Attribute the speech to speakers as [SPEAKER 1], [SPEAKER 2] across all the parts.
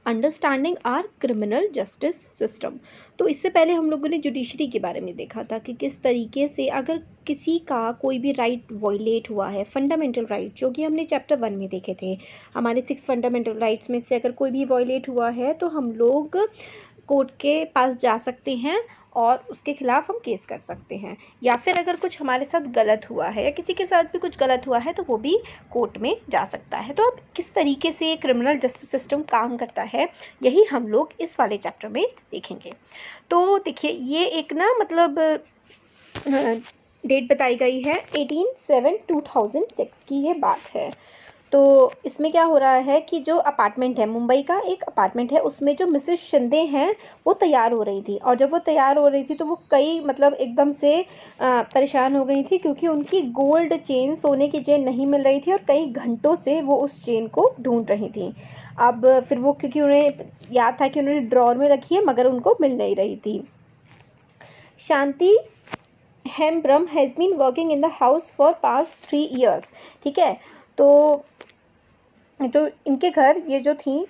[SPEAKER 1] Understanding our criminal justice system. तो इससे पहले हम लोगों ने जुडिशरी के बारे में देखा था कि किस तरीके से अगर किसी का कोई भी राइट वॉयलेट हुआ है, फंडामेंटल राइट जो कि हमने चैप्टर 1 में देखे थे, हमारे 6 फंडामेंटल राइट्स में से अगर कोई भी वॉयलेट हुआ है तो हम लोग कोर्ट के पास जा सकते हैं और उसके खिलाफ हम केस कर सकते हैं। या फिर अगर कुछ हमारे साथ गलत हुआ है या किसी के साथ भी कुछ गलत हुआ है तो वो भी कोर्ट में जा सकता है। तो अब किस तरीके से क्रिमिनल जस्टिस सिस्टम काम करता है, यही हम लोग इस वाले चैप्टर में देखेंगे। तो देखिए, ये एक ना मतलब डेट बताई गई है 18/7/2006 की ये बात है। तो इसमें क्या हो रहा है कि जो अपार्टमेंट है, मुंबई का एक अपार्टमेंट है, उसमें जो मिसेस शिंदे हैं वो तैयार हो रही थी। और जब वो तैयार हो रही थी तो वो कई मतलब एकदम से परेशान हो गई थी, क्योंकि उनकी गोल्ड चेन, सोने की चेन नहीं मिल रही थी और कई घंटों से वो उस चेन को ढूंढ रही थी। अब फिर वो, क्योंकि उन्हें याद था कि उन्होंने ड्रॉर में रखी है मगर उनको मिल नहीं रही थी। Shanti Hembram has been working in the house for past 3 years। ठीक है, तो इनके घर ये जो थी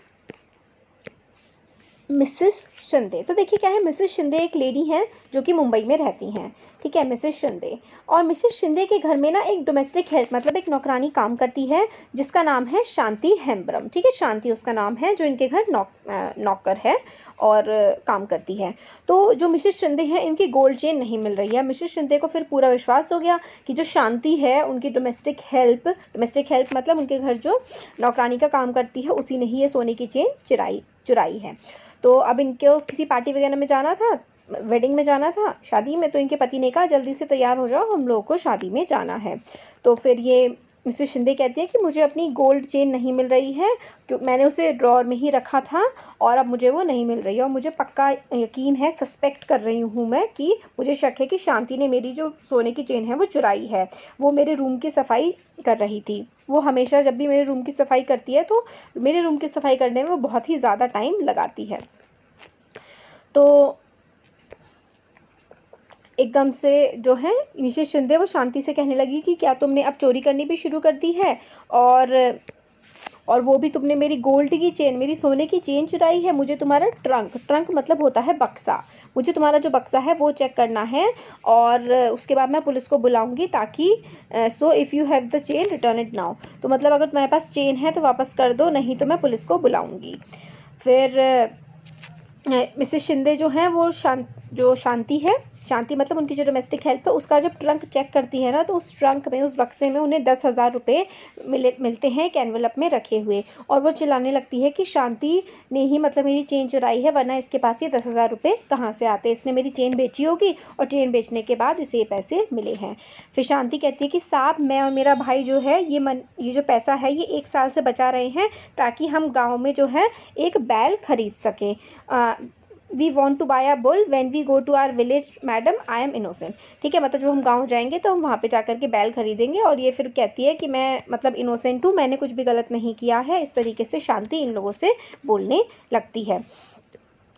[SPEAKER 1] मिसेस शिंदे, तो देखिए क्या है, मिसेस शिंदे एक लेडी हैं जो कि मुंबई में रहती हैं। ठीक है, मिसेस शिंदे। और मिसेस शिंदे के घर में ना एक डोमेस्टिक हेल्प मतलब एक नौकरानी काम करती है जिसका नाम है शांति हेम्ब्रम। ठीक है, शांति उसका नाम है, जो इनके घर नौकर है और काम करती है। तो जो मिसेस शिंदे हैं, इनकी गोल्ड चेन नहीं मिल रही है। मिसेस शिंदे को फिर पूरा विश्वास हो गया कि जो शांति है उनकी डोमेस्टिक हेल्प मतलब उनके घर जो नौकरानी का काम करती है उसी ने ही ये सोने की चेन चुराई है। तो अब इनको किसी पार्टी वगैरह में जाना था, वेडिंग में जाना था, शादी में, तो इनके पति ने कहा जल्दी से तैयार हो जाओ, हम लोगों को शादी में जाना है। तो फिर ये मिसेस शिंदे कहती है कि मुझे अपनी गोल्ड चेन नहीं मिल रही है, क्योंकि मैंने उसे ड्रॉर में ही रखा था और अब मुझे वो नहीं मिल रही है। और मुझे पक्का यकीन है, सस्पेक्ट कर रही हूँ मैं कि मुझे शक है कि शांति ने मेरी जो सोने की चेन है वो चुराई है। वो मेरे रूम की सफाई कर रही थी। वो हमेशा जब भी मेरे रूम की सफाई करती है तो मेरे रूम की सफाई करने में वो बहुत ही ज़्यादा टाइम लगाती है। तो एकदम से जो है मिसेस शिंदे वो शांति से कहने लगी कि क्या तुमने अब चोरी करनी भी शुरू कर दी है, और वो भी तुमने मेरी गोल्ड की चेन, मेरी सोने की चेन चुराई है। मुझे तुम्हारा ट्रंक मतलब होता है बक्सा, मुझे तुम्हारा जो बक्सा है वो चेक करना है और उसके बाद मैं पुलिस को बुलाऊंगी ताकि so if you have the chain return it now. तो मतलब अगर तुम्हारे पास चेन है तो वापस कर दो, नहीं तो मैं पुलिस को बुलाऊंगी। फिर मिसेस शिंदे जो हैं वो शांति है, शांति मतलब उनकी जो डोमेस्टिक हेल्प है, उसका जब ट्रंक चेक करती है ना, तो उस ट्रंक में, उस बक्से में उन्हें 10,000 रुपये मिलते हैं एक एनवेलप में रखे हुए। और वो चिल्लाने लगती है कि शांति ने ही मतलब मेरी चेन चुराई है, वरना इसके पास ये 10,000 रुपये कहाँ से आते, इसने मेरी चेन बेची होगी और चेन बेचने के बाद इसे ये पैसे मिले हैं। फिर शांति कहती है कि साहब, मैं और मेरा भाई जो है ये जो पैसा है ये 1 साल से बचा रहे हैं ताकि हम गाँव में जो है एक बैल खरीद सकें। We want to buy a bull when we go to our village madam, I am innocent. ठीक है, मतलब जब हम गांव जाएंगे तो हम वहाँ पे जाकर के बैल खरीदेंगे। और ये फिर कहती है कि मैं मतलब इनोसेंट हूँ, मैंने कुछ भी गलत नहीं किया है। इस तरीके से शांति इन लोगों से बोलने लगती है।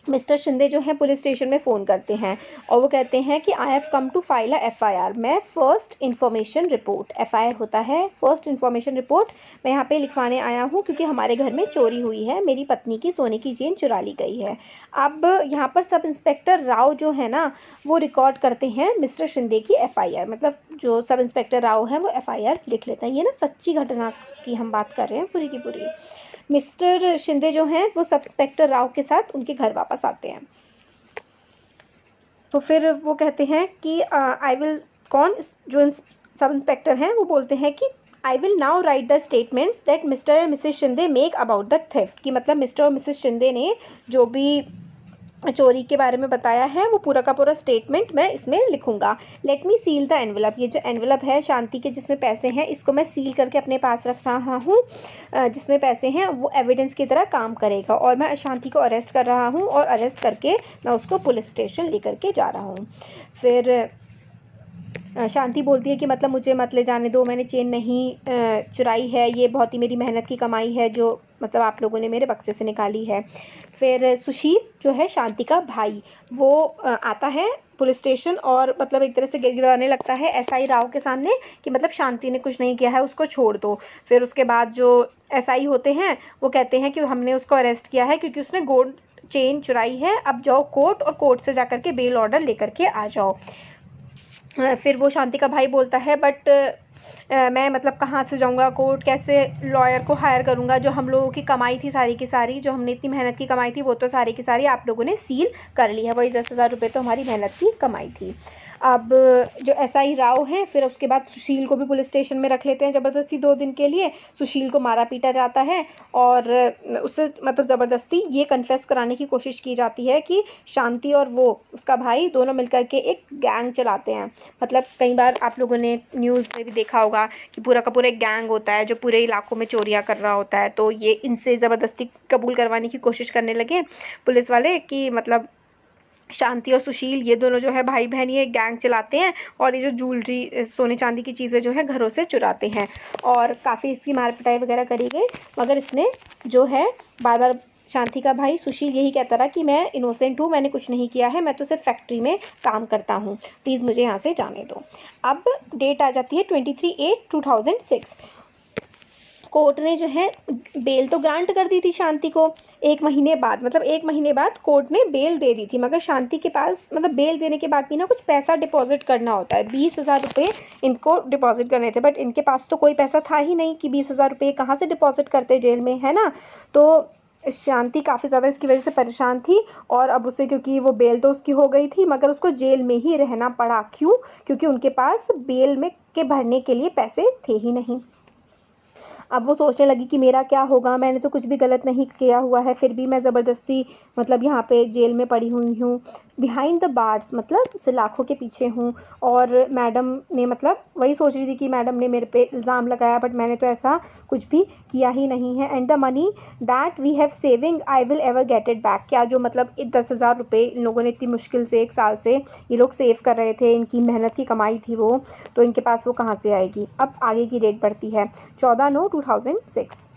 [SPEAKER 1] मिस्टर शिंदे जो है पुलिस स्टेशन में फ़ोन करते हैं और वो कहते हैं कि I have come to file a FIR। मैं फर्स्ट इन्फॉर्मेशन रिपोर्ट, FIR होता है फर्स्ट इन्फॉर्मेशन रिपोर्ट, मैं यहाँ पे लिखवाने आया हूँ क्योंकि हमारे घर में चोरी हुई है, मेरी पत्नी की सोने की चेन चुरा ली गई है। अब यहाँ पर सब इंस्पेक्टर राव जो है ना, वो रिकॉर्ड करते हैं मिस्टर शिंदे की FIR, मतलब जो सब इंस्पेक्टर राव हैं वो FIR लिख लेते हैं। ये ना सच्ची घटना की हम बात कर रहे हैं पूरी की पूरी। मिस्टर शिंदे जो हैं वो सब इंस्पेक्टर राव के साथ उनके घर वापस आते हैं। तो फिर वो कहते हैं कि आई विल, जो सब इंस्पेक्टर हैं वो बोलते हैं कि I will now right the statements that mister and Mrs Shinde make about the theft, कि मतलब मिस्टर और मिसेस शिंदे ने जो भी चोरी के बारे में बताया है वो पूरा का पूरा स्टेटमेंट मैं इसमें लिखूंगा। Let me seal the envelope, ये जो एनवेलप है शांति के जिसमें पैसे हैं, इसको मैं सील करके अपने पास रख रहा हूँ। जिसमें पैसे हैं वो एविडेंस की तरह काम करेगा। और मैं शांति को अरेस्ट कर रहा हूँ और अरेस्ट करके मैं उसको पुलिस स्टेशन लेकर के जा रहा हूँ। फिर शांति बोलती है कि मतलब मुझे मत ले जाने दो, मैंने चेन नहीं चुराई है, ये बहुत ही मेरी मेहनत की कमाई है जो मतलब आप लोगों ने मेरे बक्से से निकाली है। फिर सुशील जो है शांति का भाई, वो आता है पुलिस स्टेशन और मतलब एक तरह से गिड़गिड़ाने लगता है एसआई राव के सामने कि मतलब शांति ने कुछ नहीं किया है, उसको छोड़ दो। फिर उसके बाद जो एसआई होते हैं वो कहते हैं कि हमने उसको अरेस्ट किया है क्योंकि उसने गोल्ड चेन चुराई है, अब जाओ कोर्ट और कोर्ट से जाकर के बेल ऑर्डर लेकर के आ जाओ। फिर वो शांति का भाई बोलता है बट मैं मतलब कहाँ से जाऊँगा कोर्ट, कैसे लॉयर को हायर करूँगा, जो हम लोगों की कमाई थी सारी की सारी, जो हमने इतनी मेहनत की कमाई थी वो तो सारी की सारी आप लोगों ने सील कर ली है, वही 10,000 रुपये तो हमारी मेहनत की कमाई थी। अब जो एसआई राव हैं फिर उसके बाद सुशील को भी पुलिस स्टेशन में रख लेते हैं ज़बरदस्ती 2 दिन के लिए। सुशील को मारा पीटा जाता है और उससे मतलब ज़बरदस्ती ये कन्फेस कराने की कोशिश की जाती है कि शांति और वो उसका भाई दोनों मिलकर के एक गैंग चलाते हैं। मतलब कई बार आप लोगों ने न्यूज़ में भी देखा होगा कि पूरा का पूरा एक गैंग होता है जो पूरे इलाकों में चोरियाँ कर रहा होता है, तो ये इनसे ज़बरदस्ती कबूल करवाने की कोशिश करने लगे पुलिस वाले कि मतलब शांति और सुशील ये दोनों जो है भाई बहन ये गैंग चलाते हैं और ये जो ज्वेलरी सोने चांदी की चीज़ें जो है घरों से चुराते हैं और काफ़ी इसकी मार पिटाई वगैरह करी गई, मगर इसने जो है बार बार शांति का भाई सुशील यही कहता रहा कि मैं इनोसेंट हूँ, मैंने कुछ नहीं किया है, मैं तो सिर्फ फैक्ट्री में काम करता हूँ, प्लीज़ मुझे यहाँ से जाने दो। अब डेट आ जाती है 23/8/2006। कोर्ट ने जो है बेल तो ग्रांट कर दी थी शांति को 1 महीने बाद, मतलब 1 महीने बाद कोर्ट ने बेल दे दी थी, मगर शांति के पास मतलब बेल देने के बाद भी ना कुछ पैसा डिपॉजिट करना होता है, 20,000 रुपये इनको डिपॉजिट करने थे, बट इनके पास तो कोई पैसा था ही नहीं कि 20,000 रुपये कहाँ से डिपॉजिट करते जेल में, है ना। तो शांति काफ़ी ज़्यादा इसकी वजह से परेशान थी और अब उसे क्योंकि वो बेल तो उसकी हो गई थी मगर उसको जेल में ही रहना पड़ा। क्यों? क्योंकि उनके पास बेल में के भरने के लिए पैसे थे ही नहीं। अब वो सोचने लगी कि मेरा क्या होगा, मैंने तो कुछ भी गलत नहीं किया हुआ है, फिर भी मैं ज़बरदस्ती मतलब यहाँ पे जेल में पड़ी हुई हूँ, बिहाइंड द बार्स मतलब सलाखों के पीछे हूँ। और मैडम ने मतलब वही सोच रही थी कि मैडम ने मेरे पे इल्ज़ाम लगाया बट मैंने तो ऐसा कुछ भी किया ही नहीं है। And the money that we have saving I will ever get it back. क्या जो मतलब 10,000 रुपये इन लोगों ने इतनी मुश्किल से 1 साल से ये लोग सेव कर रहे थे, इनकी मेहनत की कमाई थी वो, तो इनके पास वो कहाँ से आएगी। अब आगे की डेट बढ़ती है 14/9/2006,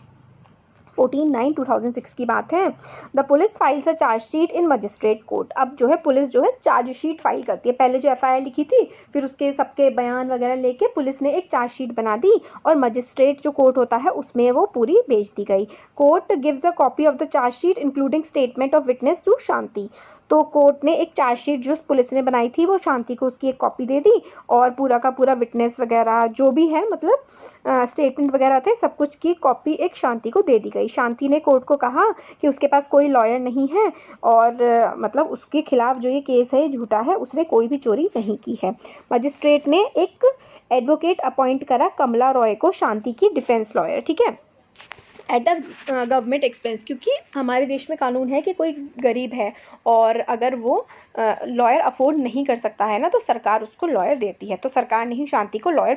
[SPEAKER 1] 14/9/2006 की बात है। The police files a chargesheet in magistrate court. अब जो है पुलिस जो है चार्जशीट फाइल करती है, पहले जो एफआईआर लिखी थी फिर उसके सबके बयान वगैरह लेके पुलिस ने एक चार्जशीट बना दी और मजिस्ट्रेट जो कोर्ट होता है उसमें वो पूरी भेज दी गई। Court gives a copy of the chargesheet including statement of witness to Shanti. तो कोर्ट ने एक चार्जशीट जो पुलिस ने बनाई थी वो शांति को उसकी एक कॉपी दे दी और पूरा का पूरा विटनेस वगैरह जो भी है मतलब स्टेटमेंट वगैरह थे सब कुछ की कॉपी एक शांति को दे दी गई। शांति ने कोर्ट को कहा कि उसके पास कोई लॉयर नहीं है और मतलब उसके खिलाफ जो ये केस है ये झूठा है, उसने कोई भी चोरी नहीं की है। मजिस्ट्रेट ने एक एडवोकेट अपॉइंट करा कमला रॉय को शांति की डिफेंस लॉयर, ठीक है, एट द गवर्नमेंट एक्सपेंस, क्योंकि हमारे देश में कानून है कि कोई गरीब है और अगर वो लॉयर अफोर्ड नहीं कर सकता है ना तो सरकार उसको लॉयर देती है, तो सरकार ने ही शांति को लॉयर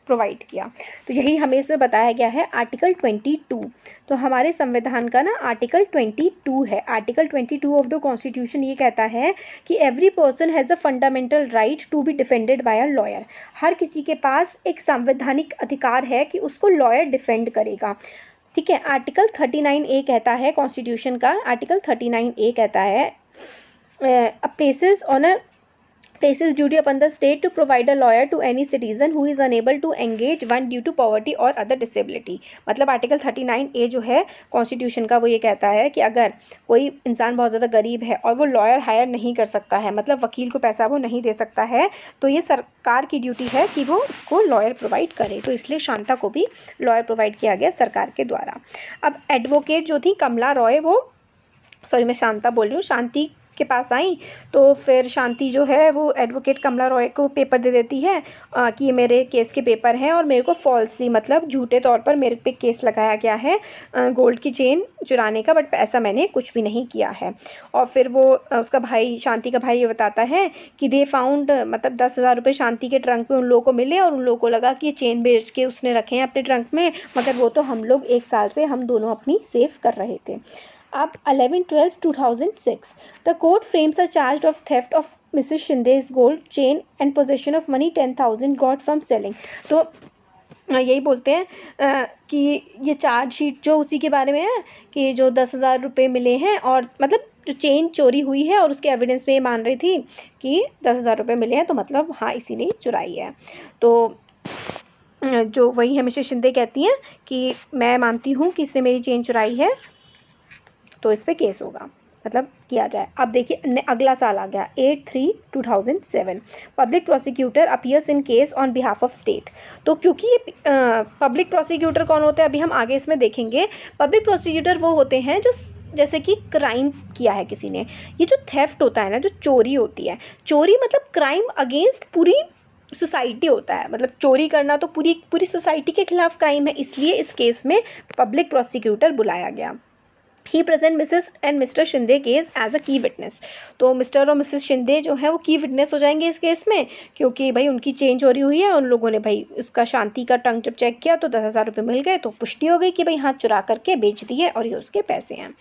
[SPEAKER 1] प्रोवाइड किया। तो यही हमें इसमें बताया गया है आर्टिकल 22। तो हमारे संविधान का ना आर्टिकल 22 है। आर्टिकल 22 ऑफ द कॉन्स्टिट्यूशन ये कहता है कि every person has a fundamental right to be defended by a lawyer. हर किसी के पास एक संवैधानिक अधिकार है कि उसको लॉयर डिफेंड करेगा, ठीक है। आर्टिकल 39A कहता है कॉन्स्टिट्यूशन का, आर्टिकल 39A कहता है places duty upon the state to provide a lawyer to any citizen who is unable to engage one due to poverty or other disability। मतलब article 39A जो है constitution का वो ये कहता है कि अगर कोई इंसान बहुत ज़्यादा गरीब है और वो लॉयर हायर नहीं कर सकता है, मतलब वकील को पैसा वो नहीं दे सकता है, तो ये सरकार की ड्यूटी है कि वो उसको लॉयर प्रोवाइड करे। तो इसलिए शांता को भी लॉयर प्रोवाइड किया गया सरकार के द्वारा। अब एडवोकेट जो थी कमला रॉय मैं शांता बोल रही हूँ, शांति के पास आई तो फिर शांति जो है वो एडवोकेट कमला रॉय को पेपर दे देती है कि ये मेरे केस के पेपर हैं और मेरे को फॉल्सली मतलब झूठे तौर पर मेरे पे केस लगाया गया है गोल्ड की चेन चुराने का, बट ऐसा मैंने कुछ भी नहीं किया है। और फिर वो उसका भाई शांति का भाई ये बताता है कि दे फाउंड मतलब 10,000 रुपये शांति के ट्रंक में उन लोगों को मिले और उन लोगों को लगा कि ये चेन बेच के उसने रखे हैं अपने ट्रंक में, मगर वो तो हम लोग 1 साल से हम दोनों अपनी सेव कर रहे थे। अब 11/12/2006 the court frames a charge of theft of Mrs. Shinde's gold chain and possession of money 10,000 got from selling। तो यही बोलते हैं कि ये चार्जशीट जो उसी के बारे में है कि जो 10,000 रुपये मिले हैं, और मतलब जो चेन चोरी हुई है और उसके एविडेंस में ये मान रही थी कि 10,000 रुपये मिले हैं, तो मतलब हाँ इसी ने चुराई है। तो जो वही है मिसेस शिंदे कहती हैं कि मैं मानती हूँ कि इसने मेरी चेन चुराई है, तो इस पर केस होगा, मतलब किया जाए। अब देखिए अगला साल आ गया 8/3/2007, public prosecutor appears in case on behalf of state. तो क्योंकि ये पब्लिक प्रोसिक्यूटर कौन होते हैं अभी हम आगे इसमें देखेंगे। पब्लिक प्रोसिक्यूटर वो होते हैं जो जैसे कि क्राइम किया है किसी ने, ये जो थेफ्ट होता है ना, जो चोरी होती है, चोरी मतलब क्राइम अगेंस्ट पूरी सोसाइटी होता है, मतलब चोरी करना तो पूरी सोसाइटी के खिलाफ क्राइम है, इसलिए इस केस में पब्लिक प्रोसिक्यूटर बुलाया गया। He present Mrs and Mr Shinde case as a key witness. तो मिस्टर और मिसेस शिंदे जो है वो की विटनेस हो जाएंगे इस केस में, क्योंकि भाई उनकी चेन चोरी हुई है, उन लोगों ने भाई उसका शांति का ट्रंक जब चेक किया तो 10,000 रुपये मिल गए, तो पुष्टि हो गई कि भाई हाँ चुरा करके बेच दिए और ये उसके पैसे हैं।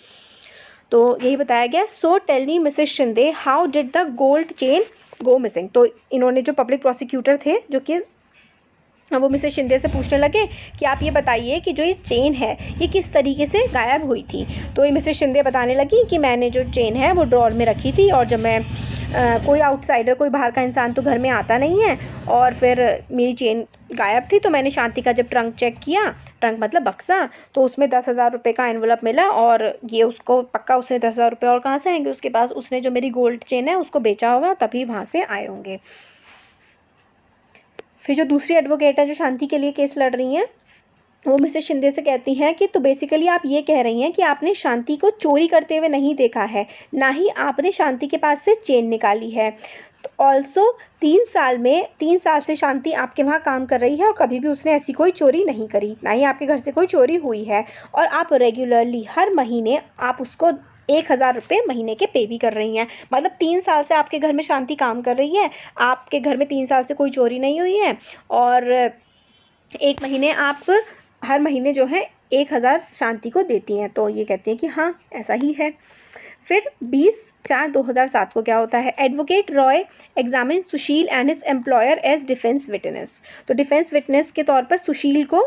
[SPEAKER 1] तो यही बताया गया। So tell me Mrs Shinde how did the gold chain go missing. तो इन्होंने जो पब्लिक प्रोसिक्यूटर थे जो कि वो मिसेस शिंदे से पूछने लगे कि आप ये बताइए कि जो ये चेन है ये किस तरीके से गायब हुई थी। तो ये मिसेस शिंदे बताने लगी कि मैंने जो चेन है वो ड्रॉर में रखी थी, और जब मैं कोई आउटसाइडर, कोई बाहर का इंसान तो घर में आता नहीं है, और फिर मेरी चेन गायब थी, तो मैंने शांति का जब ट्रंक चेक किया, ट्रंक मतलब बक्सा, तो उसमें 10,000 रुपये का एनवलप मिला, और ये उसको पक्का उसने 10,000 रुपये और कहाँ से आएंगे उसके पास, उसने जो मेरी गोल्ड चेन है उसको बेचा होगा, तभी वहाँ से आए होंगे। फिर जो दूसरी एडवोकेट है जो शांति के लिए केस लड़ रही हैं, वो मिसेस शिंदे से कहती हैं कि तो बेसिकली आप ये कह रही हैं कि आपने शांति को चोरी करते हुए नहीं देखा है, ना ही आपने शांति के पास से चेन निकाली है। तो ऑल्सो 3 साल से शांति आपके वहाँ काम कर रही है और कभी भी उसने ऐसी कोई चोरी नहीं करी, ना ही आपके घर से कोई चोरी हुई है, और आप रेगुलरली हर महीने आप उसको 1,000 रुपये महीने के पे भी कर रही हैं। मतलब 3 साल से आपके घर में शांति काम कर रही है, आपके घर में 3 साल से कोई चोरी नहीं हुई है, और 1 महीने आप हर महीने जो है 1,000 शांति को देती हैं। तो ये कहती हैं कि हाँ ऐसा ही है। फिर 20/4/2007 को क्या होता है, advocate Roy examine Sushil and his employer as defence witness. तो डिफेंस विटनेस के तौर पर सुशील को,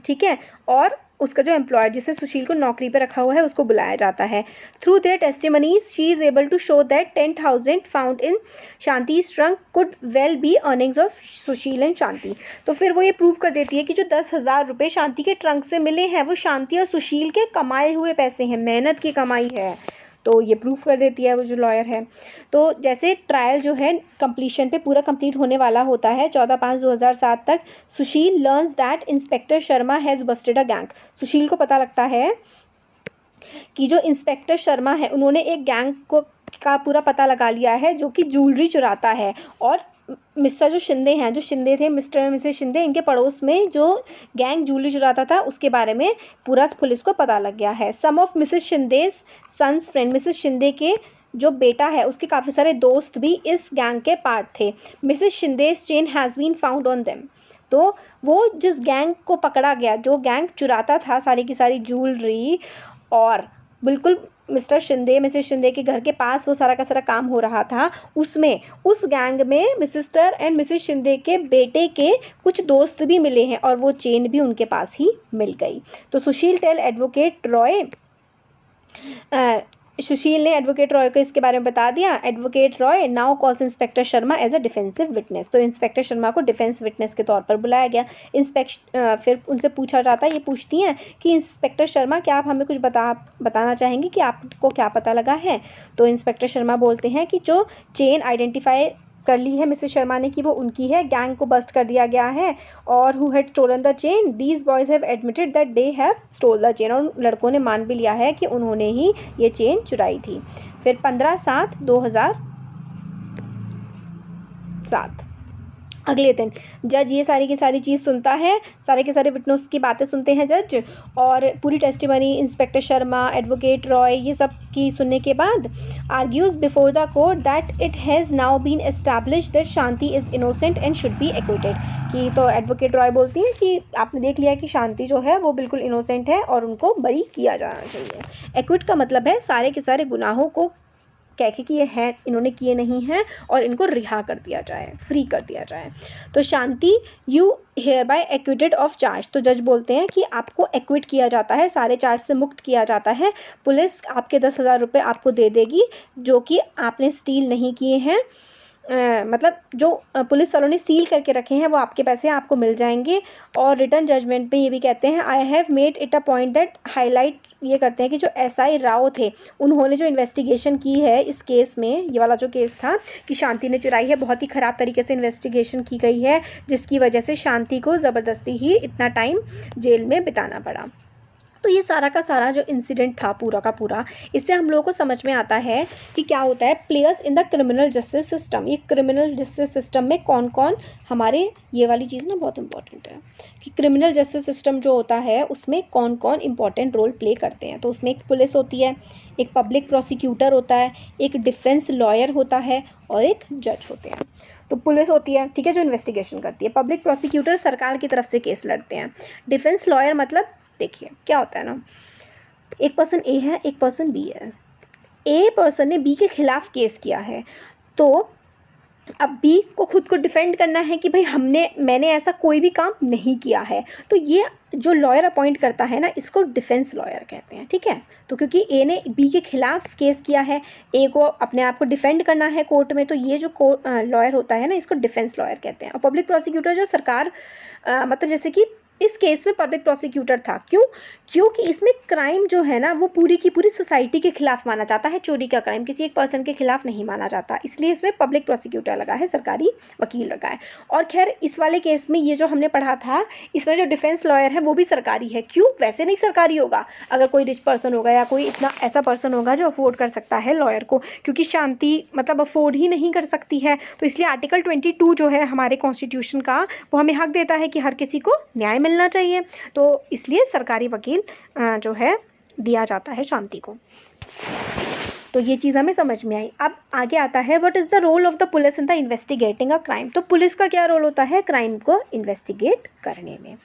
[SPEAKER 1] ठीक है, और उसका जो एम्प्लॉयर जिसने सुशील को नौकरी पर रखा हुआ है उसको बुलाया जाता है। Through their testimonies she is able to show that 10,000 found in Shanti's trunk could well be earnings of Sushil and Shanti. तो फिर वो ये प्रूव कर देती है कि जो 10,000 रुपये शांति के ट्रंक से मिले हैं वो शांति और सुशील के कमाए हुए पैसे हैं, मेहनत की कमाई है। तो ये प्रूफ कर देती है वो जो लॉयर है। तो जैसे ट्रायल जो है कंप्लीशन पे पूरा कंप्लीट होने वाला होता है 14/5/2007 तक, Sushil learns that inspector Sharma has busted a gang. Sushil को पता लगता है कि जो इंस्पेक्टर शर्मा है उन्होंने एक गैंग का पूरा पता लगा लिया है जो कि ज्वेलरी चुराता है, और मिस्टर जो शिंदे हैं, जो शिंदे थे मिस्टर और मिसेस शिंदे, इनके पड़ोस में जो गैंग ज्वेलरी चुराता था उसके बारे में पूरा पुलिस को पता लग गया है। Some of Mrs Shinde's sons friend, Mrs Shinde के जो बेटा है उसके काफ़ी सारे दोस्त भी इस गैंग के पार्ट थे। Mrs Shinde's chain has been found on them. तो वो जिस गैंग को पकड़ा गया, जो गैंग चुराता था सारी की सारी ज्वेलरी, और बिल्कुल मिस्टर शिंदे मिसेस शिंदे के घर के पास वो सारा का सारा काम हो रहा था, उसमें उस गैंग में मिस्टर एंड मिसेस शिंदे के बेटे के कुछ दोस्त भी मिले हैं, और वो चेन भी उनके पास ही मिल गई। तो सुशील ने एडवोकेट रॉय को इसके बारे में बता दिया। Advocate Roy now calls inspector Sharma as a defensive witness. तो इंस्पेक्टर शर्मा को डिफेंस विटनेस के तौर पर बुलाया गया। फिर उनसे पूछा जाता है, ये पूछती हैं कि इंस्पेक्टर शर्मा क्या आप हमें कुछ बताना चाहेंगे कि आपको क्या पता लगा है। तो इंस्पेक्टर शर्मा बोलते हैं कि जो चेन आइडेंटिफाई कर ली है मिसेस शर्मा ने कि वो उनकी है, गैंग को बस्ट कर दिया गया है, और who had stolen the chain, these boys have admitted that they have stole the chain. और लड़कों ने मान भी लिया है कि उन्होंने ही ये चेन चुराई थी। फिर 15/7/2007 अगले दिन जज ये सारी की सारी चीज़ सुनता है, सारे के सारे विटनेस की बातें सुनते हैं जज, और पूरी testimony inspector Sharma, advocate Roy, ये सब की सुनने के बाद argues before the court that it has now been established that Shanti is innocent and should be acquitted. कि तो एडवोकेट रॉय बोलती हैं कि आपने देख लिया कि शांति जो है वो बिल्कुल इनोसेंट है और उनको बरी किया जाना चाहिए। एक्विट का मतलब है सारे के सारे गुनाहों को कह के कि ये हैं, इन्होंने किए नहीं हैं और इनको रिहा कर दिया जाए, फ्री कर दिया जाए। तो Shanti you hereby acquitted of charge. तो जज बोलते हैं कि आपको एक्विट किया जाता है, सारे चार्ज से मुक्त किया जाता है। पुलिस आपके 10,000 रुपये आपको दे देगी जो कि आपने स्टील नहीं किए हैं। मतलब जो पुलिस वालों ने सील करके रखे हैं वो आपके पैसे आपको मिल जाएंगे। और रिटर्न जजमेंट में ये भी कहते हैं I have made it a point that highlight, ये करते हैं कि जो SI राव थे उन्होंने जो इन्वेस्टिगेशन की है इस केस में, ये वाला जो केस था कि शांति ने चुराई है, बहुत ही ख़राब तरीके से इन्वेस्टिगेशन की गई है जिसकी वजह से शांति को ज़बरदस्ती ही इतना टाइम जेल में बिताना पड़ा। तो ये सारा का सारा जो इंसिडेंट था पूरा का पूरा, इससे हम लोगों को समझ में आता है कि क्या होता है players in the criminal justice system. ये क्रिमिनल जस्टिस सिस्टम में कौन कौन हमारे, ये वाली चीज़ ना बहुत इंपॉर्टेंट है कि क्रिमिनल जस्टिस सिस्टम जो होता है उसमें कौन कौन इंपॉर्टेंट रोल प्ले करते हैं। तो उसमें एक पुलिस होती है, एक पब्लिक प्रोसिक्यूटर होता है, एक डिफेंस लॉयर होता है और एक जज होते हैं। तो पुलिस होती है, ठीक है, जो इन्वेस्टिगेशन करती है। पब्लिक प्रोसिक्यूटर सरकार की तरफ से केस लड़ते हैं। डिफेंस लॉयर मतलब देखिए क्या होता है ना, एक पर्सन A है, एक पर्सन B है। A पर्सन ने B के खिलाफ केस किया है, तो अब B को खुद को डिफेंड करना है कि भाई मैंने ऐसा कोई भी काम नहीं किया है। तो ये जो लॉयर अपॉइंट करता है ना, इसको डिफेंस लॉयर कहते हैं, ठीक है। तो क्योंकि A ने B के खिलाफ केस किया है, A को अपने आप को डिफेंड करना है कोर्ट में, तो ये जो लॉयर होता है ना, इसको डिफेंस लॉयर कहते हैं। और पब्लिक प्रोसिक्यूटर जो सरकार मतलब जैसे कि इस केस में पब्लिक प्रोसिक्यूटर था, क्योंकि इसमें क्राइम जो है ना वो पूरी की पूरी सोसाइटी के खिलाफ माना जाता है, चोरी का क्राइम किसी एक पर्सन के खिलाफ नहीं माना जाता, इसलिए इसमें पब्लिक प्रोसिक्यूटर लगा है, सरकारी वकील लगा है। और खैर इस वाले केस में ये जो हमने पढ़ा था, इसमें जो डिफेंस लॉयर है वो भी सरकारी है। क्यों? वैसे नहीं सरकारी होगा, अगर कोई रिच पर्सन होगा या कोई इतना ऐसा पर्सन होगा जो अफोर्ड कर सकता है लॉयर को, क्योंकि शांति मतलब अफोर्ड ही नहीं कर सकती है। तो इसलिए आर्टिकल 22 जो है हमारे कॉन्स्टिट्यूशन का, वो हमें हक देता है कि हर किसी को न्याय मिलना चाहिए। तो इसलिए सरकारी वकील जो है दिया जाता है शांति को। तो ये चीज़ हमें समझ में आई। अब आगे आता है what is the role of the police in the investigating a crime. तो पुलिस का क्या रोल होता है क्राइम को इन्वेस्टिगेट करने में।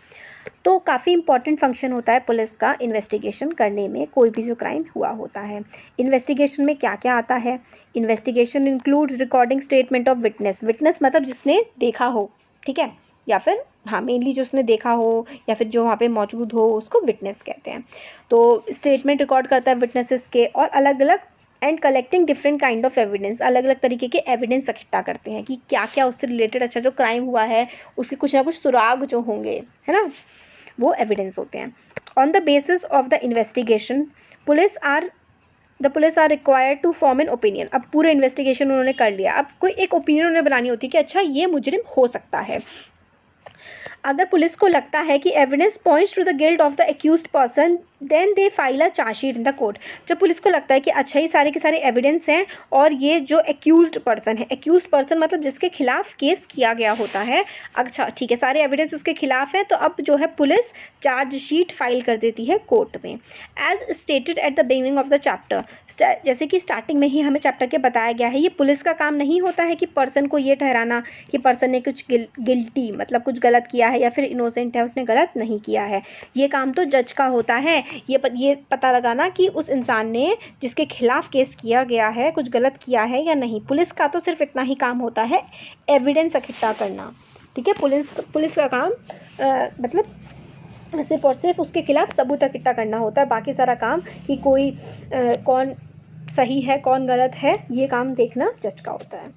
[SPEAKER 1] तो काफ़ी इंपॉर्टेंट फंक्शन होता है पुलिस का इन्वेस्टिगेशन करने में, कोई भी जो क्राइम हुआ होता है। इन्वेस्टिगेशन में क्या क्या आता है? Investigation includes recording statement of witness. Witness मतलब जिसने देखा हो, ठीक है, या फिर हाँ मेनली जो उसने देखा हो या फिर जो वहाँ पे मौजूद हो उसको विटनेस कहते हैं। तो स्टेटमेंट रिकॉर्ड करता है विटनेसेस के, और अलग अलग and collecting different kind of evidence, अलग अलग तरीके के एविडेंस इकट्ठा करते हैं कि क्या क्या उससे रिलेटेड, अच्छा जो क्राइम हुआ है उसके कुछ ना कुछ सुराग जो होंगे, है ना, वो एविडेंस होते हैं। On the basis of the investigation police are required to form an opinion. अब पूरे इन्वेस्टिगेशन उन्होंने कर लिया, अब कोई एक ओपिनियन उन्हें बनानी होती है कि अच्छा ये मुजरिम हो सकता है। अगर पुलिस को लगता है कि evidence points to the guilt of the accused person then they file a chargesheet in the court. जब पुलिस को लगता है कि अच्छा ये सारे के सारे एविडेंस हैं और ये जो एक्यूज्ड पर्सन है, एक्यूज्ड पर्सन मतलब जिसके खिलाफ केस किया गया होता है, अच्छा ठीक है सारे एविडेंस उसके खिलाफ है, तो अब जो है पुलिस चार्जशीट फाइल कर देती है कोर्ट में। As stated at the beginning of the chapter, जैसे कि स्टार्टिंग में ही हमें चैप्टर के बताया गया है, ये पुलिस का काम नहीं होता है कि पर्सन को ये ठहराना कि पर्सन ने कुछ गिल्टी मतलब कुछ गलत किया है या फिर इनोसेंट है, उसने गलत नहीं किया है। ये काम तो जज का होता है, ये पता लगाना कि उस इंसान ने जिसके खिलाफ केस किया गया है कुछ गलत किया है या नहीं। पुलिस का तो सिर्फ इतना ही काम होता है एविडेंस इकट्ठा करना, ठीक है। पुलिस का काम मतलब सिर्फ और सिर्फ उसके खिलाफ सबूत इकट्ठा करना होता है, बाकी सारा काम कि कोई कौन सही है कौन गलत है ये काम देखना जज का होता है।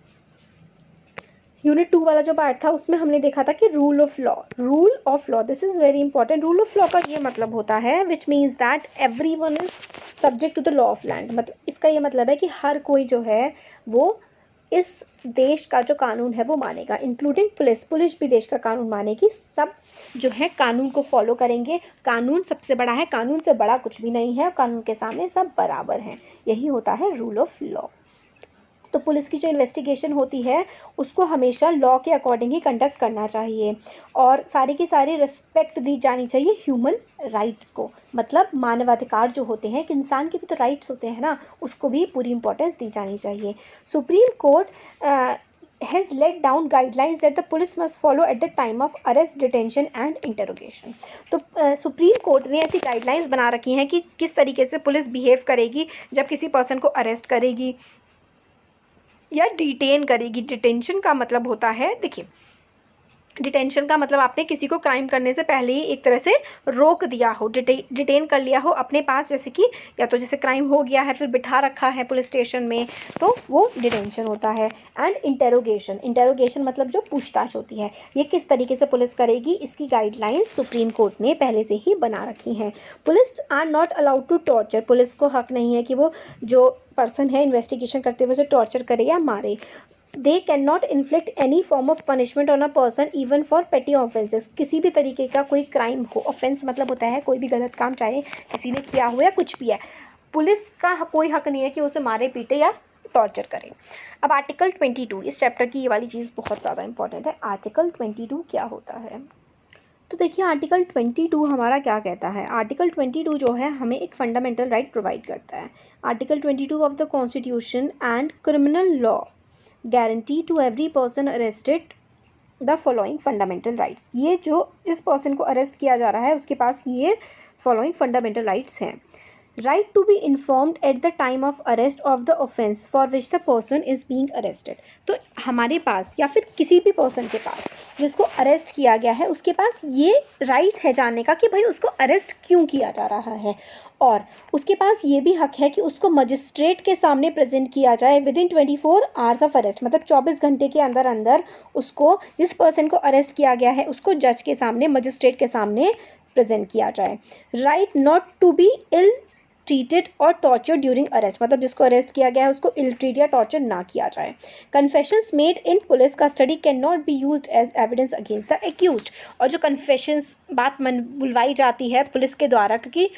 [SPEAKER 1] यूनिट 2 वाला जो पार्ट था उसमें हमने देखा था कि rule of law, this is very important. Rule of law का ये मतलब होता है which means that everyone is subject to the law of land. मतलब इसका ये मतलब है कि हर कोई जो है वो इस देश का जो कानून है वो मानेगा, इंक्लूडिंग पुलिस भी देश का कानून मानेगी। सब जो है कानून को फॉलो करेंगे, कानून सबसे बड़ा है, कानून से बड़ा कुछ भी नहीं है, कानून के सामने सब बराबर हैं, यही होता है रूल ऑफ लॉ। तो पुलिस की जो इन्वेस्टिगेशन होती है उसको हमेशा लॉ के अकॉर्डिंग ही कंडक्ट करना चाहिए, और सारी की सारी रिस्पेक्ट दी जानी चाहिए ह्यूमन राइट्स को। मतलब मानवाधिकार जो होते हैं, कि इंसान के भी तो राइट्स होते हैं ना, उसको भी पूरी इंपॉर्टेंस दी जानी चाहिए। Supreme court has laid down guidelines that the police must follow at the time of arrest, detention and interrogation। तो सुप्रीम कोर्ट ने ऐसी गाइडलाइंस बना रखी हैं कि किस तरीके से पुलिस बिहेव करेगी जब किसी पर्सन को अरेस्ट करेगी, या डिटेन करेगी। डिटेंशन का मतलब होता है, देखिए डिटेंशन का मतलब आपने किसी को क्राइम करने से पहले ही एक तरह से रोक दिया हो, डिटेन कर लिया हो अपने पास, जैसे कि या तो जैसे क्राइम हो गया है फिर बिठा रखा है पुलिस स्टेशन में, तो वो डिटेंशन होता है। एंड इंटेरोगेशन, इंटेरोगेशन मतलब जो पूछताछ होती है, ये किस तरीके से पुलिस करेगी, इसकी गाइडलाइंस सुप्रीम कोर्ट ने पहले से ही बना रखी हैं। Police are not allowed to torture, police को हक नहीं है कि वो जो पर्सन है इन्वेस्टिगेशन करते हुए उसे टॉर्चर करे या मारे। They cannot inflict any form of punishment on a person even for petty offenses, किसी भी तरीके का कोई क्राइम हो, ऑफेंस मतलब होता है कोई भी गलत काम चाहे किसी ने किया हो या कुछ भी है, पुलिस का कोई हक नहीं है कि उसे मारे पीटे या टॉर्चर करे। अब आर्टिकल 22, इस चैप्टर की ये वाली चीज़ बहुत ज़्यादा इंपॉर्टेंट है। आर्टिकल 22 क्या होता है, तो देखिए आर्टिकल 22 हमारा क्या कहता है। आर्टिकल 22 जो है हमें एक फंडामेंटल राइट प्रोवाइड करता है। Article 22 of the constitution and criminal law guarantee to every person arrested the following fundamental rights. ये जो जिस पर्सन को अरेस्ट किया जा रहा है उसके पास ये फॉलोइंग फंडामेंटल राइट्स हैं। Right to be informed at the time of arrest of the offence for which the person is being arrested. तो हमारे पास या फिर किसी भी पर्सन के पास जिसको अरेस्ट किया गया है उसके पास ये राइट है जानने का कि भाई उसको अरेस्ट क्यों किया जा रहा है, और उसके पास ये भी हक है कि उसको मजिस्ट्रेट के सामने प्रेजेंट किया जाए with in 24 hours of arrest, मतलब 24 घंटे के अंदर अंदर उसको, जिस पर्सन को अरेस्ट किया गया है उसको जज के सामने, मजिस्ट्रेट के सामने प्रेजेंट किया जाए। Right not to be ill treated और टॉर्चर ड्यूरिंग अरेस्ट, मतलब जिसको अरेस्ट किया गया है उसको इल ट्रीट या टॉर्चर ना किया जाए। Confessions made in police custody can not be used as evidence against the accused, और जो कन्फेशंस बात बुलवाई जाती है पुलिस के द्वारा, क्योंकि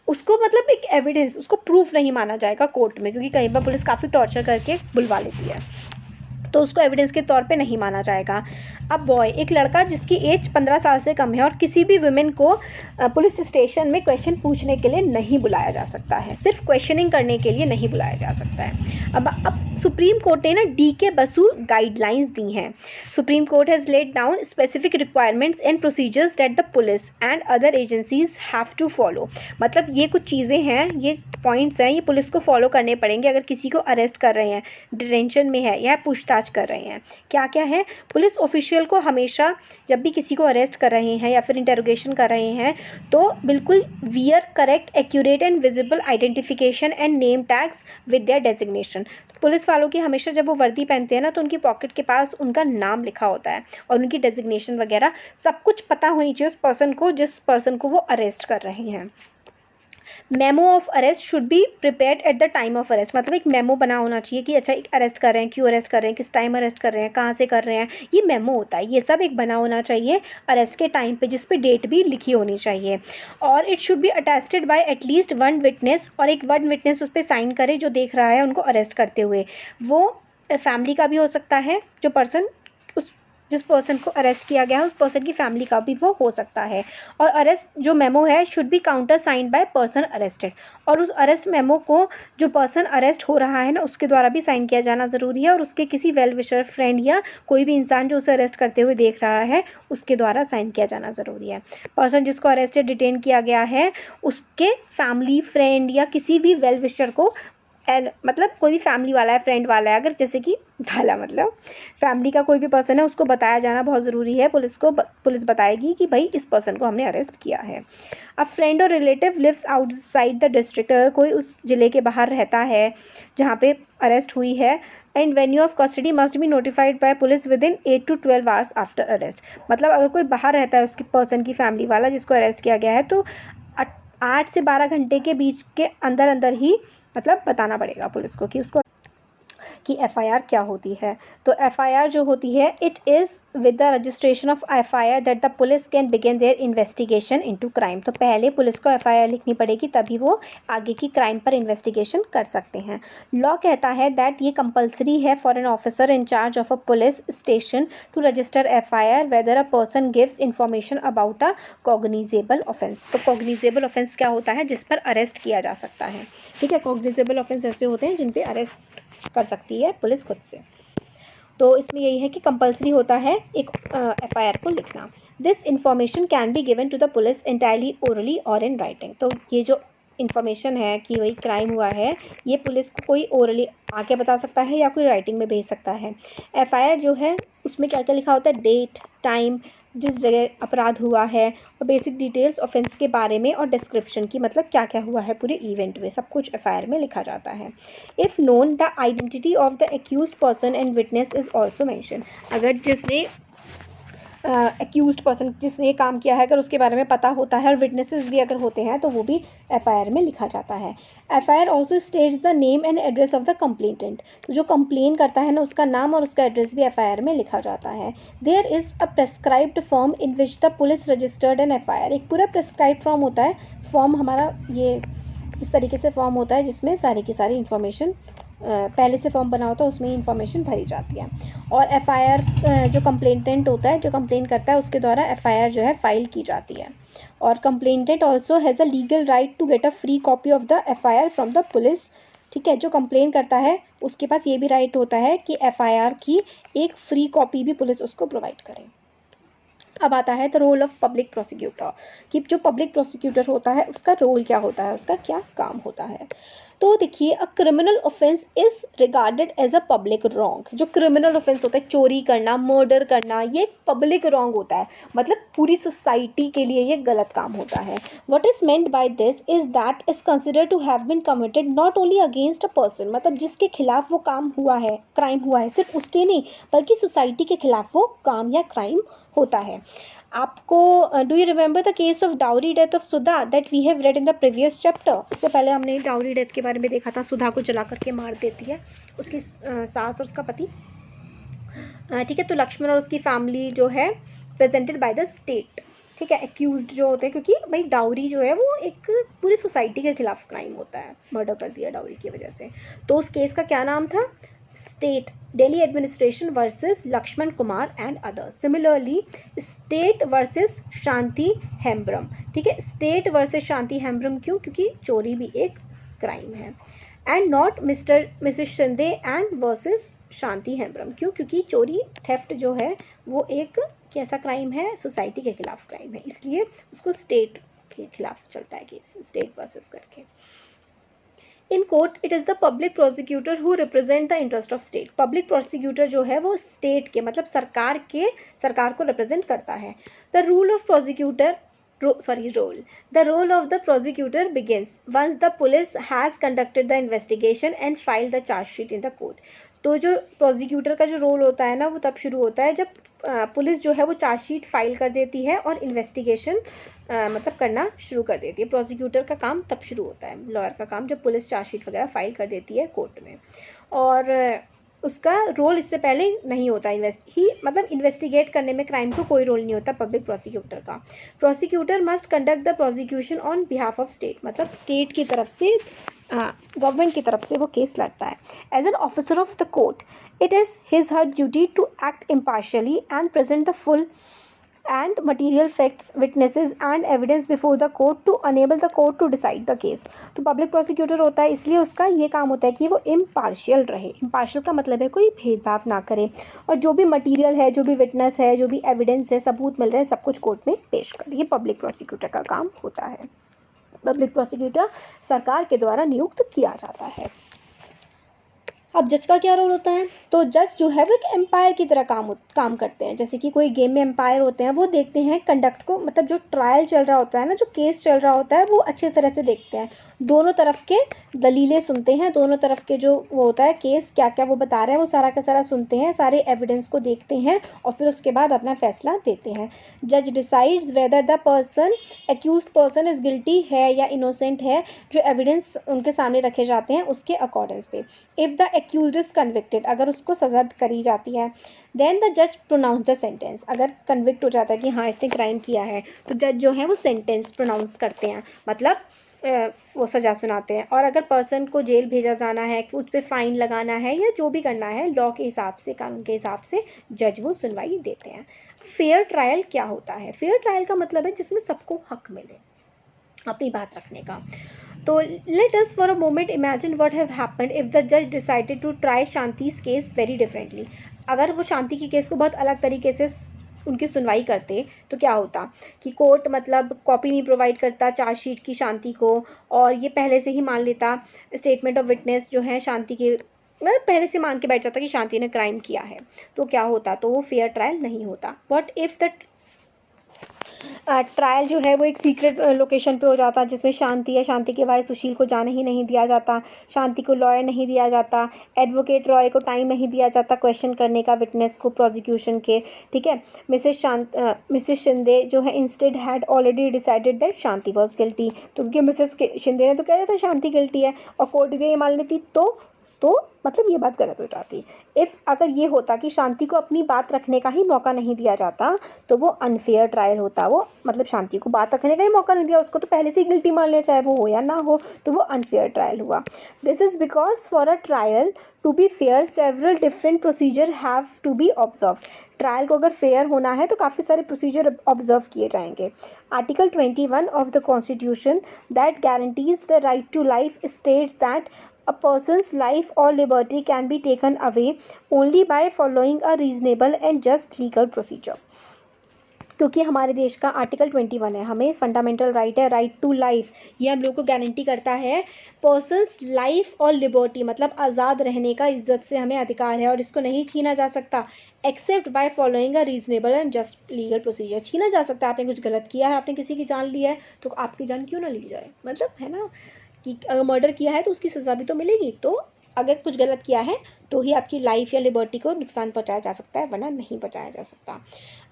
[SPEAKER 1] उसको मतलब एक एविडेंस, उसको प्रूफ नहीं माना जाएगा कोर्ट में, क्योंकि कई बार पुलिस काफ़ी टॉर्चर करके बुलवा लेती है तो उसको एविडेंस के तौर पे नहीं माना जाएगा। अब बॉय, एक लड़का जिसकी एज 15 साल से कम है और किसी भी वुमेन को पुलिस स्टेशन में क्वेश्चन पूछने के लिए नहीं बुलाया जा सकता है, सिर्फ क्वेश्चनिंग करने के लिए नहीं बुलाया जा सकता है। अब सुप्रीम कोर्ट ने ना डी.के. बसु गाइडलाइंस दी हैं। Supreme court has laid down specific requirements and procedures that the police and other agencies have to follow, मतलब ये कुछ चीज़ें हैं, ये पॉइंट्स हैं, ये पुलिस को फॉलो करने पड़ेंगे अगर किसी को अरेस्ट कर रहे हैं, डिटेंशन में है या पूछताछ कर रहे हैं। क्या क्या है, पुलिस ऑफिशियल को हमेशा जब भी किसी को अरेस्ट कर रहे हैं या फिर इंटेरोगेशन कर रहे हैं तो बिल्कुल wear correct accurate and visible identification and name tags with their designation. तो पुलिस वालों की हमेशा जब वो वर्दी पहनते हैं ना तो उनकी पॉकेट के पास उनका नाम लिखा होता है और उनकी डेजिग्नेशन वगैरह सब कुछ पता होनी चाहिए उस पर्सन को जिस पर्सन को वो अरेस्ट कर रहे हैं। Memo of arrest should be prepared eight the time of arrest, मतलब एक मेमो बना होना चाहिए कि अच्छा एक अरेस्ट कर रहे हैं, क्यों अरेस्ट कर रहे हैं, किस टाइम अरेस्ट कर रहे हैं, कहाँ से कर रहे हैं, ये मेमो होता है, ये सब एक बना होना चाहिए अरेस्ट के टाइम पे, जिस पे डेट भी लिखी होनी चाहिए। और it should be attested bye at least one witness, और एक वन विटनेस उस पर साइन करे जो देख रहा है उनको अरेस्ट करते हुए, वो फैमिली का भी हो सकता है, जो पर्सन जिस पर्सन को अरेस्ट किया गया है उस पर्सन की फैमिली का भी वो हो सकता है। और अरेस्ट जो मेमो है should be counter signed by person arrested, और उस अरेस्ट मेमो को जो पर्सन अरेस्ट हो रहा है ना उसके द्वारा भी साइन किया जाना ज़रूरी है, और उसके किसी वेल विशर फ्रेंड या कोई भी इंसान जो उसे अरेस्ट करते हुए देख रहा है उसके द्वारा साइन किया जाना ज़रूरी है। पर्सन जिसको अरेस्टेड डिटेन किया गया है उसके फैमिली, फ्रेंड या किसी भी वेल विशर को, मतलब कोई भी फैमिली वाला है, फ्रेंड वाला है, अगर जैसे कि भाला मतलब फैमिली का कोई भी पर्सन है उसको बताया जाना बहुत ज़रूरी है। पुलिस बताएगी कि भाई इस पर्सन को हमने अरेस्ट किया है। अब फ्रेंड और relative lives outside the district, कोई उस ज़िले के बाहर रहता है जहाँ पे अरेस्ट हुई है, and venue of custody must be notified by police with in 8 to 12 hours after arrest, मतलब अगर कोई बाहर रहता है उसकी पर्सन की फैमिली वाला जिसको अरेस्ट किया गया है तो 8 से 12 घंटे के बीच के अंदर अंदर ही मतलब बताना पड़ेगा पुलिस को कि उसको कि एफआईआर क्या होती है। तो एफआईआर जो होती है it is with the registration of FIR that the police can begin their investigation into crime, तो पहले पुलिस को एफआईआर लिखनी पड़ेगी तभी वो आगे की क्राइम पर इन्वेस्टिगेशन कर सकते हैं। लॉ कहता है दैट ये कंपलसरी है for an officer in charge of a police station to register FIR whether a person gives information about a cognizable offence. तो कॉग्निजेबल ऑफेंस क्या होता है, जिस पर अरेस्ट किया जा सकता है, ठीक है। कॉग्निजेबल ऑफेंस ऐसे होते हैं जिन पे अरेस्ट कर सकती है पुलिस खुद से। तो इसमें यही है कि कंपलसरी होता है एक एफआईआर को लिखना। This information can be given to the police entirely orally और इन राइटिंग, तो ये जो इन्फॉर्मेशन है कि वही क्राइम हुआ है, ये पुलिस को कोई ओरली आके बता सकता है या कोई राइटिंग में भेज सकता है। एफआईआर जो है उसमें क्या क्या लिखा होता है, डेट, टाइम, जिस जगह अपराध हुआ है, और बेसिक डिटेल्स ऑफेंस के बारे में, और डिस्क्रिप्शन की, मतलब क्या क्या हुआ है पूरे इवेंट में, सब कुछ एफआईआर में लिखा जाता है। If known the identity of the accused person and witness is also mention, अगर जिसने एक्यूज्ड पर्सन जिसने ये काम किया है अगर उसके बारे में पता होता है और विटनेसेस भी अगर होते हैं तो वो भी एफआईआर में लिखा जाता है। FIR also states the name and address of the complainant, तो जो कंप्लेन करता है ना उसका नाम और उसका एड्रेस भी एफआईआर में लिखा जाता है। There is a prescribed form in which the police registered an FIR, एक पूरा प्रेस्क्राइब्ड फॉर्म होता है, फॉर्म हमारा ये इस तरीके से फॉर्म होता है जिसमें सारी की सारी इन्फॉर्मेशन पहले से फॉर्म बना होता है, उसमें इन्फॉर्मेशन भरी जाती है। और एफआईआर जो कंप्लेंटेंट होता है, जो कंप्लेन करता है, उसके द्वारा एफआईआर जो है फाइल की जाती है। और complainant also has a legal right to get a free copy of the FIR from the police. ठीक है, जो कंप्लेन करता है उसके पास ये भी राइट होता है कि एफआईआर की एक फ्री कॉपी भी पुलिस उसको प्रोवाइड करे। अब आता है the role of public prosecutor, कि जो पब्लिक प्रोसिक्यूटर होता है उसका रोल क्या होता है, उसका क्या काम होता है। तो देखिए, a criminal offence is regarded as a public wrong, जो क्रिमिनल ऑफेंस होता है, चोरी करना, मर्डर करना, ये पब्लिक रॉन्ग होता है, मतलब पूरी सोसाइटी के लिए ये गलत काम होता है। What is meant by this is that is considered to have been committed not only against a person, मतलब जिसके खिलाफ वो काम हुआ है, क्राइम हुआ है, सिर्फ उसके नहीं बल्कि सोसाइटी के खिलाफ वो काम या क्राइम होता है। आपको do you remember the case of dowry death of Sudha that we have read in the previous chapter. इससे पहले हमने डाउरी डेथ के बारे में देखा था, सुधा को जला करके मार देती है उसकी सास और उसका पति। ठीक है, तो लक्ष्मण और उसकी फैमिली जो है प्रेजेंटेड बाय द स्टेट, ठीक है, एक्यूज्ड जो होते हैं, क्योंकि भाई डाउरी जो है वो एक पूरी सोसाइटी के खिलाफ क्राइम होता है, मर्डर कर दिया डाउरी की वजह से। तो उस केस का क्या नाम था, state Delhi administration versus Lakshman Kumar and others. Similarly state versus Shanti Hembram, ठीक है, स्टेट वर्सेस शांति हेम्ब्रम क्यों, क्योंकि चोरी भी एक क्राइम है। And not Mrs Shinde and versus Shanti Hembram, क्यों, क्योंकि चोरी, थेफ्ट जो है वो एक कैसा क्राइम है, सोसाइटी के खिलाफ क्राइम है, इसलिए उसको स्टेट के खिलाफ चलता है केस, स्टेट वर्सेस करके। In court it is the public prosecutor who represent the interest of state, public prosecutor जो है वो स्टेट के, मतलब सरकार को रिप्रेजेंट करता है। The rule of prosecutor the role of the prosecutor begins once the police has conducted the investigation and filed the charge sheet in the court। तो जो प्रोसिक्यूटर का जो रोल होता है ना वो तब शुरू होता है जब पुलिस जो है वो चार्जशीट फाइल कर देती है और इन्वेस्टिगेशन मतलब करना शुरू कर देती है। प्रोसिक्यूटर का काम तब शुरू होता है, लॉयर का काम, जब पुलिस चार्जशीट वगैरह फाइल कर देती है कोर्ट में। और उसका रोल इससे पहले नहीं होता, मतलब इन्वेस्टिगेट करने में क्राइम को कोई रोल नहीं होता पब्लिक प्रोसिक्यूटर का। Prosecutor must conduct the prosecution on behalf of state, मतलब स्टेट की तरफ से, गवर्नमेंट की तरफ से वो केस लड़ता है। As an officer of the court it is his her duty to act impartially and present the full and material facts, witnesses and evidence before the court to enable the court to decide the case। तो public prosecutor होता है, इसलिए उसका ये काम होता है कि वो इम्पार्शियल रहे। इम्पार्शियल का मतलब है कोई भेदभाव ना करे, और जो भी मटेरियल है, जो भी विटनेस है, जो भी एविडेंस है, सबूत मिल रहे हैं, सब कुछ कोर्ट में पेश कर, ये पब्लिक प्रोसिक्यूटर का काम होता है। पब्लिक प्रोसिक्यूटर सरकार के द्वारा नियुक्त किया जाता है। अब जज का क्या रोल होता है, तो जज जो है वो एक एम्पायर की तरह काम करते हैं। जैसे कि कोई गेम में एम्पायर होते हैं, वो देखते हैं कंडक्ट को, मतलब जो ट्रायल चल रहा होता है ना, जो केस चल रहा होता है, वो अच्छी तरह से देखते हैं, दोनों तरफ के दलीलें सुनते हैं, दोनों तरफ के जो वो होता है केस क्या क्या वो बता रहे हैं वो सारा का सारा सुनते हैं, सारे एविडेंस को देखते हैं और फिर उसके बाद अपना फैसला देते हैं। जज decides whether the person accused person is guilty है या इनोसेंट है, जो एविडेंस उनके सामने रखे जाते हैं उसके अकॉर्डिंग्स पे। If the accused is convicted, अगर उसको सज़ा करी जाती है, देन द जज प्रोनाउंस द सेंटेंस, अगर कन्विक्ट हो जाता है कि हाँ इसने क्राइम किया है, तो जज जो है वो सेंटेंस प्रोनाउंस करते हैं, मतलब वो सज़ा सुनाते हैं। और अगर पर्सन को जेल भेजा जाना है, उस पर फ़ाइन लगाना है या जो भी करना है लॉ के हिसाब से, कानून के हिसाब से जज वो सुनवाई देते हैं। फेयर ट्रायल क्या होता है, फेयर ट्रायल का मतलब है जिसमें सबको हक मिले अपनी बात रखने का। तो let us for a moment imagine what have happened if the जज decided to try Shanti's case very differently. अगर वो शांति की केस को बहुत अलग तरीके से उनकी सुनवाई करते तो क्या होता कि कोर्ट मतलब कॉपी नहीं प्रोवाइड करता चार्जशीट की शांति को, और ये पहले से ही मान लेता स्टेटमेंट ऑफ विटनेस जो है शांति के, मतलब पहले से मान के बैठ जाता कि शांति ने क्राइम किया है, तो क्या होता, तो वो फेयर ट्रायल नहीं होता। बट इफ़ द ट्रायल जो है वो एक सीक्रेट लोकेशन पे हो जाता जिसमें शांति है, शांति के भाई सुशील को जाने ही नहीं दिया जाता, शांति को लॉयर नहीं दिया जाता, एडवोकेट रॉय को टाइम नहीं दिया जाता क्वेश्चन करने का विटनेस को प्रोसिक्यूशन के, ठीक है। मिसेस शिंदे जो है instead had already decided that Shanti was guilty, तो क्योंकि मिसेस शिंदे ने तो कह दिया था शांति गिल्टी है और कोर्ट भी ये मान लेती तो मतलब ये बात गलत हो जाती। इफ़ अगर ये होता कि शांति को अपनी बात रखने का ही मौका नहीं दिया जाता तो वो अनफेयर ट्रायल होता, वो मतलब शांति को बात रखने का ही मौका नहीं दिया, उसको तो पहले से ही गिल्टी मान लिया चाहे वो हो या ना हो, तो वो अनफेयर ट्रायल हुआ। This is because for a trial to be fair several different procedure have to be observe. Trial को अगर फेयर होना है तो काफ़ी सारे प्रोसीजर ऑब्जर्व किए जाएंगे। Article 21 of the constitution that guarantees the right to life states that a person's life or liberty can be taken away only by following a reasonable and just legal procedure। क्योंकि हमारे देश का article 21 है, हमें fundamental right है, right to life, ये हम लोग को गारंटी करता है। पर्सन्स लाइफ और लिबर्टी मतलब आज़ाद रहने का इज्जत से हमें अधिकार है और इसको नहीं छीना जा सकता except by following a reasonable and just legal procedure. छीना जा सकता है, आपने कुछ गलत किया है, आपने किसी की जान ली है तो आपकी जान क्यों ना ली जाए, मतलब है ना कि अगर मर्डर किया है तो उसकी सज़ा भी तो मिलेगी, तो अगर कुछ गलत किया है तो ही आपकी लाइफ या लिबर्टी को नुकसान पहुंचाया जा सकता है, वरना नहीं पहुंचाया जा सकता।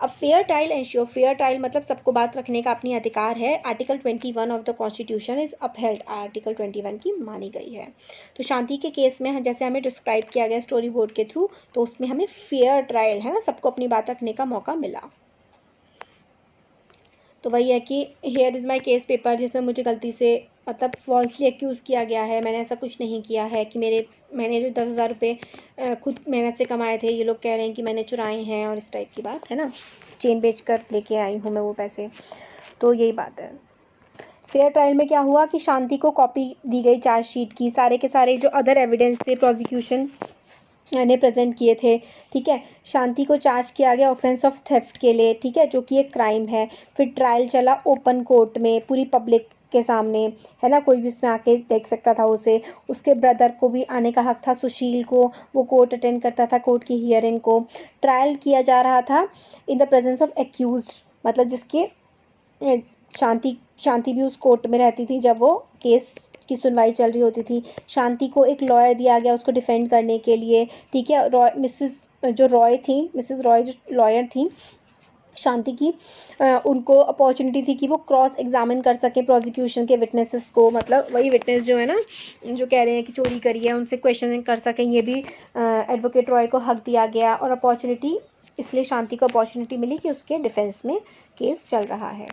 [SPEAKER 1] अब fair trial ensure, fair trial मतलब सबको बात रखने का अपनी अधिकार है। Article 21 of the constitution is upheld, article 21 की मानी गई है। तो शांति के केस में जैसे हमें डिस्क्राइब किया गया स्टोरी बोर्ड के थ्रू, तो उसमें हमें फेयर ट्रायल है ना, सबको अपनी बात रखने का मौका मिला। तो वही है कि here is my case paper, जिसमें मुझे गलती से मतलब फॉल्सली एक्यूज़ किया गया है, मैंने ऐसा कुछ नहीं किया है कि मैंने जो 10,000 रुपये खुद मेहनत से कमाए थे, ये लोग कह रहे हैं कि मैंने चुराए हैं और इस टाइप की बात है ना, चेन बेच कर लेके आई हूँ मैं वो पैसे, तो यही बात है। फेयर ट्रायल में क्या हुआ कि शांति को कॉपी दी गई चार्जशीट की, सारे के सारे जो अदर एविडेंस थे प्रोसिक्यूशन ने प्रेजेंट किए थे, ठीक है। शांति को चार्ज किया गया ऑफेंस ऑफ थेफ्ट के लिए, ठीक है, जो कि एक क्राइम है। फिर ट्रायल चला ओपन कोर्ट में पूरी पब्लिक के सामने, है ना, कोई भी उसमें आके देख सकता था उसे। उसके ब्रदर को भी आने का हक था, सुशील को, वो कोर्ट अटेंड करता था कोर्ट की हियरिंग को। ट्रायल किया जा रहा था in the presence of accused, मतलब जिसके शांति भी उस कोर्ट में रहती थी जब वो केस की सुनवाई चल रही होती थी। शांति को एक लॉयर दिया गया उसको डिफेंड करने के लिए, ठीक है। मिसेस रॉय जो लॉयर थी शांति की, उनको अपॉर्चुनिटी थी कि वो क्रॉस एग्जामिन कर सकें प्रोसिक्यूशन के विटनेसेस को, मतलब वही विटनेस जो है ना जो कह रहे हैं कि चोरी करी है उनसे क्वेश्चन कर सकें, ये भी एडवोकेट रॉय को हक दिया गया। और अपॉर्चुनिटी, इसलिए शांति को अपॉर्चुनिटी मिली कि उसके डिफेंस में केस चल रहा है।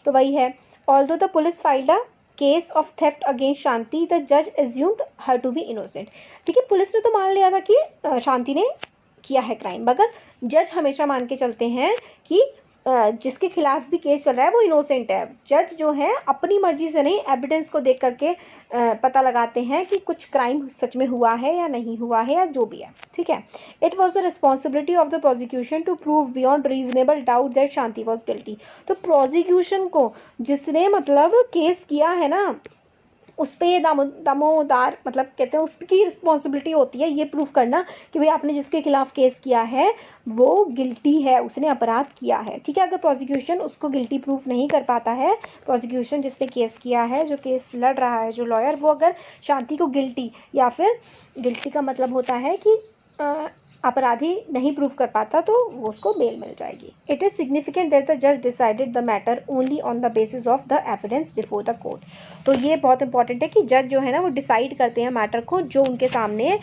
[SPEAKER 1] तो वही है, although the police filed a case of theft against Shanti the जज assumed her to be innocent. ठीक है, पुलिस ने तो मान लिया था कि शांति ने किया है क्राइम, मगर जज हमेशा मान के चलते हैं कि जिसके खिलाफ भी केस चल रहा है वो इनोसेंट है। जज जो है अपनी मर्जी से नहीं, एविडेंस को देख करके पता लगाते हैं कि कुछ क्राइम सच में हुआ है या नहीं हुआ है या जो भी है, ठीक है। It was the responsibility of the prosecution to prove beyond reasonable doubt that Shanti was guilty. तो प्रोसिक्यूशन को जिसने मतलब केस किया है ना उस पर ये दामोदार मतलब कहते हैं उसकी रिस्पॉन्सिबिलिटी होती है ये प्रूफ करना कि भाई आपने जिसके खिलाफ केस किया है वो गिल्टी है, उसने अपराध किया है, ठीक है। अगर प्रोसिक्यूशन उसको गिल्टी प्रूफ नहीं कर पाता है, प्रोसिक्यूशन जिसने केस किया है, जो केस लड़ रहा है जो लॉयर, वो अगर शांति को गिल्टी या फिर गिल्टी का मतलब होता है कि अपराधी नहीं प्रूफ कर पाता तो उसको बेल मिल जाएगी। It is significant that the जज decided the matter only on the basis of the evidence before the court. तो ये बहुत इंपॉर्टेंट है कि जज जो है ना वो डिसाइड करते हैं मैटर को जो उनके सामने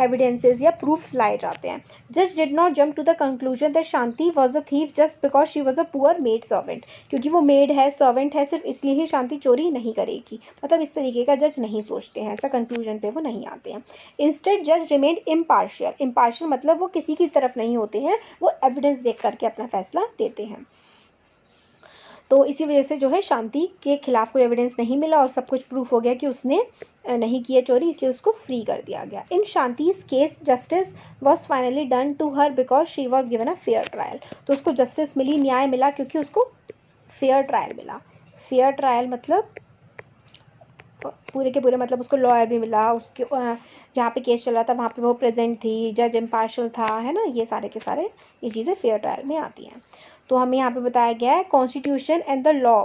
[SPEAKER 1] एविडेंसेस या प्रूफ्स लाए जाते हैं। जज did not jump to the conclusion that Shanti was a thief just because she was a poor maid servant. क्योंकि वो मेड है, सर्वेंट है, सिर्फ इसलिए ही शांति चोरी नहीं करेगी, मतलब इस तरीके का जज नहीं सोचते हैं, ऐसा कंक्लूजन पे वो नहीं आते हैं। इंस्टेड जज रिमेन्ड इम्पार्शियल। इम्पार्शियल मतलब वो किसी की तरफ नहीं होते हैं, वो एविडेंस देख करके अपना फैसला देते हैं। तो इसी वजह से जो है शांति के खिलाफ कोई एविडेंस नहीं मिला और सब कुछ प्रूफ हो गया कि उसने नहीं किया चोरी, इसलिए उसको फ्री कर दिया गया। In Shanti's case justice was finally done to her because she was given a fair trial. तो उसको जस्टिस मिली, न्याय मिला, क्योंकि उसको फेयर ट्रायल मिला। फेयर ट्रायल मतलब पूरे के पूरे मतलब उसको लॉयर भी मिला, उसके जहाँ पे केस चल रहा था वहाँ पे वो प्रेजेंट थी, जज इम्पार्शल था, है ना, ये सारे के सारे ये चीज़ें फेयर ट्रायल में आती हैं। तो हमें यहाँ पे बताया गया है constitution and the law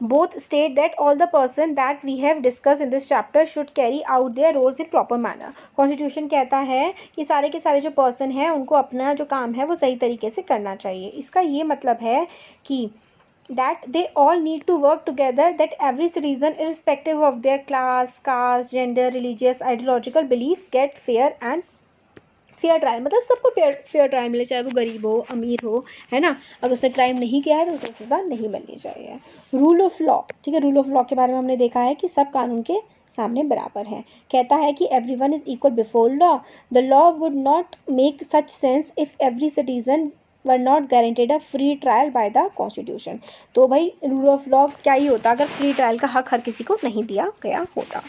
[SPEAKER 1] both state that all the person that we have discussed in this chapter should carry out their roles in proper manner। Constitution कहता है कि सारे के सारे जो पर्सन हैं उनको अपना जो काम है वो सही तरीके से करना चाहिए। इसका ये मतलब है कि that they all need to work together, that every citizen irrespective of their class, caste, gender, religious, ideological beliefs get fair and fair trial. मतलब सबको फेयर ट्रायल मिले, चाहे वो गरीब हो अमीर हो, है ना। अगर उसने क्राइम नहीं किया है तो उसे सज़ा नहीं मिलनी चाहिए। रूल ऑफ लॉ, ठीक है, रूल ऑफ लॉ के बारे में हमने देखा है कि सब कानून के सामने बराबर हैं। कहता है कि everyone is equal before law. The law would not make such sense if every citizen were not guaranteed a free trial by the constitution. तो भाई रूल ऑफ लॉ क्या ही होता अगर फ्री ट्रायल का हक हर किसी को नहीं दिया गया होता।